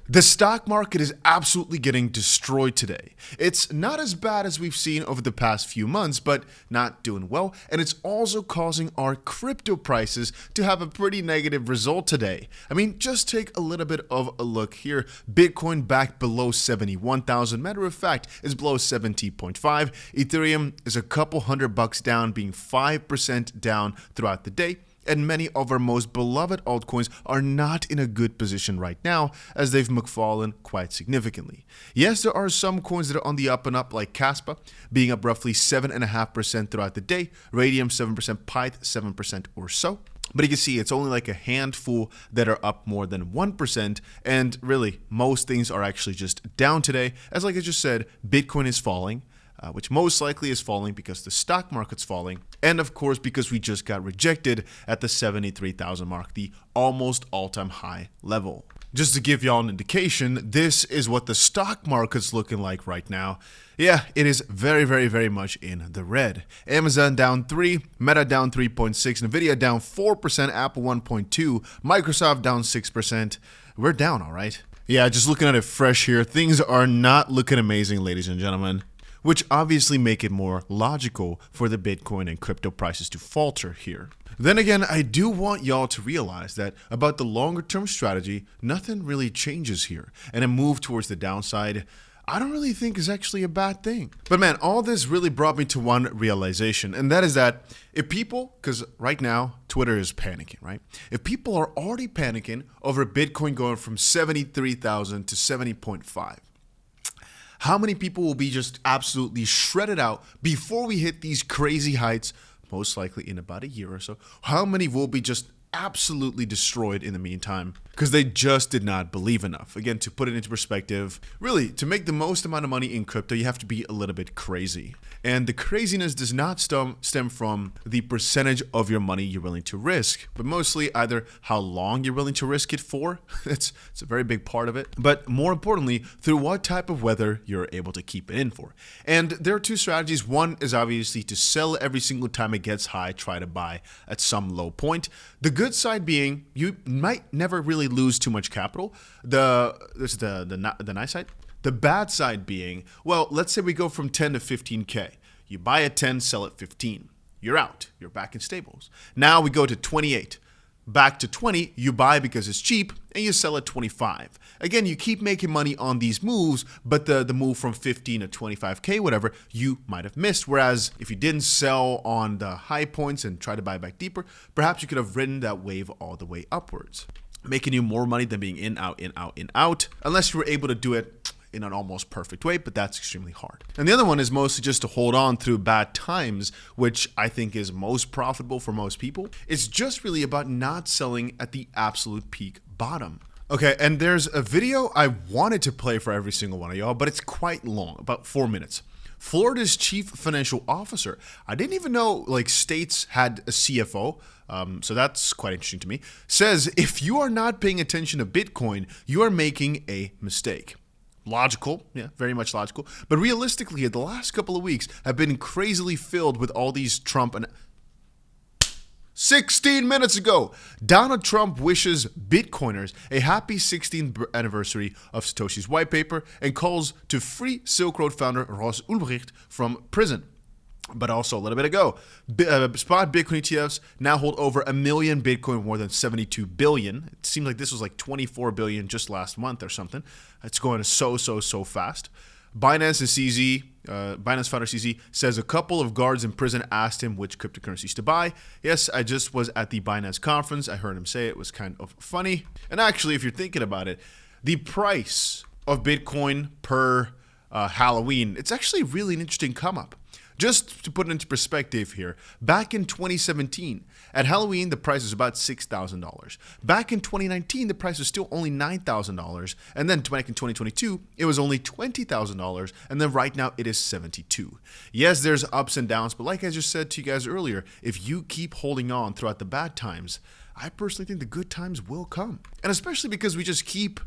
The stock market is absolutely getting destroyed today. It's not as bad as we've seen over the past few months, but not doing well. And it's also causing our crypto prices to have a pretty negative result today. I mean, just take a little bit of a look here. Bitcoin back below 71,000. Matter of fact, is below 70.5. Ethereum is a couple $100 down, being 5% down throughout the day. And many of our most beloved altcoins are not in a good position right now, as they've fallen quite significantly. Yes, there are some coins that are on the up and up, like 𝗕𝗂, being up roughly 7.5% throughout the day, Radium 7%, 𝗕𝗏 7% or so. But you can see it's only like a handful that are up more than 1%, and really, most things are actually just down today. As like I just said, Bitcoin is falling, which most likely is falling because the stock market's falling, and of course because we just got rejected at the 73,000 mark, the almost all-time high level. Just to give y'all an indication, this is what the stock market's looking like right now. Yeah, it is very much in the red. Amazon down 3, Meta down 3.6, Nvidia down 4%, Apple 1.2, Microsoft down 6%. We're down, all right? Yeah, just looking at it fresh here, things are not looking amazing, ladies and gentlemen, which obviously make it more logical for the Bitcoin and crypto prices to falter here. Then again, I do want y'all to realize that about the longer term strategy, nothing really changes here, and a move towards the downside I don't really think is actually a bad thing. But man, all this really brought me to one realization, and that is that if people, because right now Twitter is panicking, right? If people are already panicking over Bitcoin going from 73,000 to 70.5, how many people will be just absolutely shredded out before we hit these crazy heights, most likely in about a year or so? How many will be just absolutely destroyed in the meantime because they just did not believe enough? Again, to put it into perspective, really, to make the most amount of money in crypto, you have to be a little bit crazy. And the craziness does not stem from the percentage of your money you're willing to risk, but mostly either how long you're willing to risk it for. It's a very big part of it. But more importantly, through what type of weather you're able to keep it in for. And there are two strategies. One is obviously to sell every single time it gets high, try to buy at some low point. The good side being you might never really lose too much capital. This is the nice side. The bad side being, well, let's say we go from 10 to 15K. You buy at 10, sell at 15. You're out. You're back in stables. Now we go to 28. Back to 20, you buy because it's cheap, and you sell at 25. Again, you keep making money on these moves, but the move from 15 to 25K, whatever, you might have missed. Whereas if you didn't sell on the high points and try to buy back deeper, perhaps you could have ridden that wave all the way upwards, making you more money than being in, out, in, out, in, out, unless you were able to do it in an almost perfect way, but that's extremely hard. And the other one is mostly just to hold on through bad times, which I think is most profitable for most people. It's just really about not selling at the absolute peak bottom. Okay, and there's a video I wanted to play for every single one of y'all, but it's quite long, about 4 minutes. Florida's chief financial officer, I didn't even know like states had a CFO, so that's quite interesting to me, says if you are not paying attention to Bitcoin, you are making a mistake. Logical, yeah, very much logical. But realistically, the last couple of weeks have been crazily filled with all these Trump and 16 minutes ago, Donald Trump wishes Bitcoiners a happy 16th anniversary of Satoshi's white paper and calls to free Silk Road founder 𝗕𝗏𝗄𝗏 from prison. But also a little bit ago, spot Bitcoin ETFs now hold over 1 million Bitcoin, more than 72 billion. It seems like this was like 24 billion just last month or something. It's going so fast. Binance founder CZ says a couple of guards in prison asked him which cryptocurrencies to buy. Yes, I just was at the Binance conference. I heard him say it was kind of funny. And actually, if you're thinking about it, the price of Bitcoin per Halloween, it's actually really an interesting come up. Just to put it into perspective here, back in 2017, at Halloween, the price was about $6,000. Back in 2019, the price was still only $9,000. And then back in 2022, it was only $20,000. And then right now, it is $72,000. Yes, there's ups and downs, but like I just said to you guys earlier, if you keep holding on throughout the bad times, I personally think the good times will come. And especially because we just keep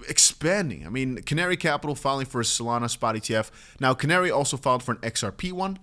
expanding. I mean, Canary Capital filing for a Solana spot ETF. Now, Canary also filed for an XRP one.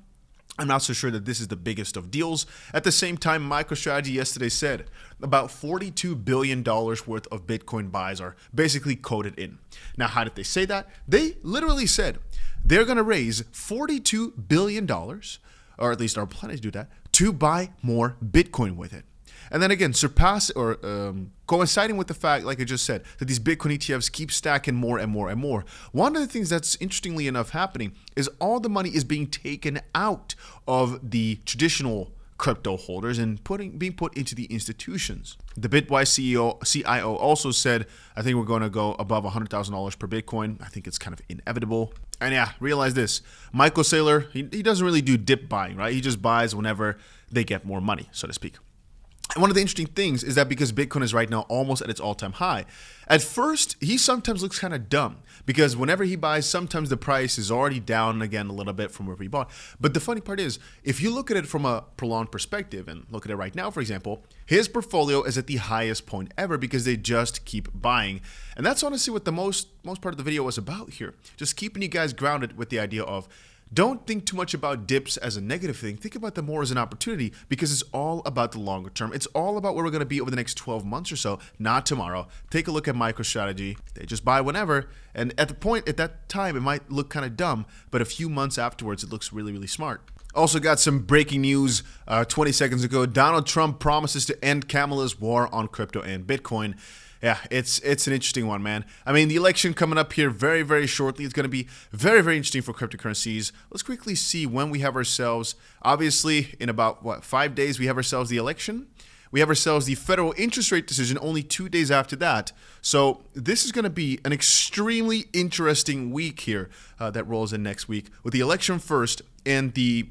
I'm not so sure that this is the biggest of deals. At the same time, MicroStrategy yesterday said about $42 billion worth of Bitcoin buys are basically coded in. Now, how did they say that? They literally said they're going to raise $42 billion, or at least are planning to do that, to buy more Bitcoin with it. And then again, coinciding with the fact, like I just said, that these Bitcoin ETFs keep stacking more and more and more. One of the things that's interestingly enough happening is all the money is being taken out of the traditional crypto holders and being put into the institutions. The Bitwise CIO also said, I think we're going to go above $100,000 per Bitcoin. I think it's kind of inevitable. And yeah, realize this, Michael Saylor, he doesn't really do dip buying, right? He just buys whenever they get more money, so to speak. And one of the interesting things is that because Bitcoin is right now almost at its all-time high, at first, he sometimes looks kind of dumb because whenever he buys, sometimes the price is already down again a little bit from where he bought. But the funny part is, if you look at it from a prolonged perspective and look at it right now, for example, his portfolio is at the highest point ever because they just keep buying. And that's honestly what the most part of the video was about here. Just keeping you guys grounded with the idea of don't think too much about dips as a negative thing. Think about them more as an opportunity because it's all about the longer term. It's all about where we're going to be over the next 12 months or so, not tomorrow. Take a look at MicroStrategy. They just buy whenever. And at that time, it might look kind of dumb, but a few months afterwards, it looks really, really smart. Also got some breaking news 20 seconds ago. Donald Trump promises to end Kamala's war on crypto and Bitcoin. Yeah, it's an interesting one, man. I mean, the election coming up here very, very shortly. It's going to be very, very interesting for cryptocurrencies. Let's quickly see when we have ourselves, obviously, in about, 5 days, we have ourselves the election. We have ourselves the federal interest rate decision only 2 days after that. So this is going to be an extremely interesting week here that rolls in next week with the election first and the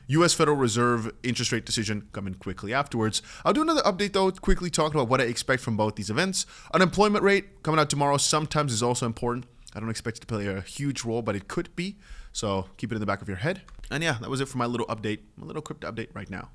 U.S. Federal Reserve interest rate decision coming quickly afterwards. I'll do another update though, quickly talking about what I expect from both these events. Unemployment rate coming out tomorrow sometimes is also important. I don't expect it to play a huge role, but it could be. So keep it in the back of your head. And yeah, that was it for my little update, my little crypto update right now.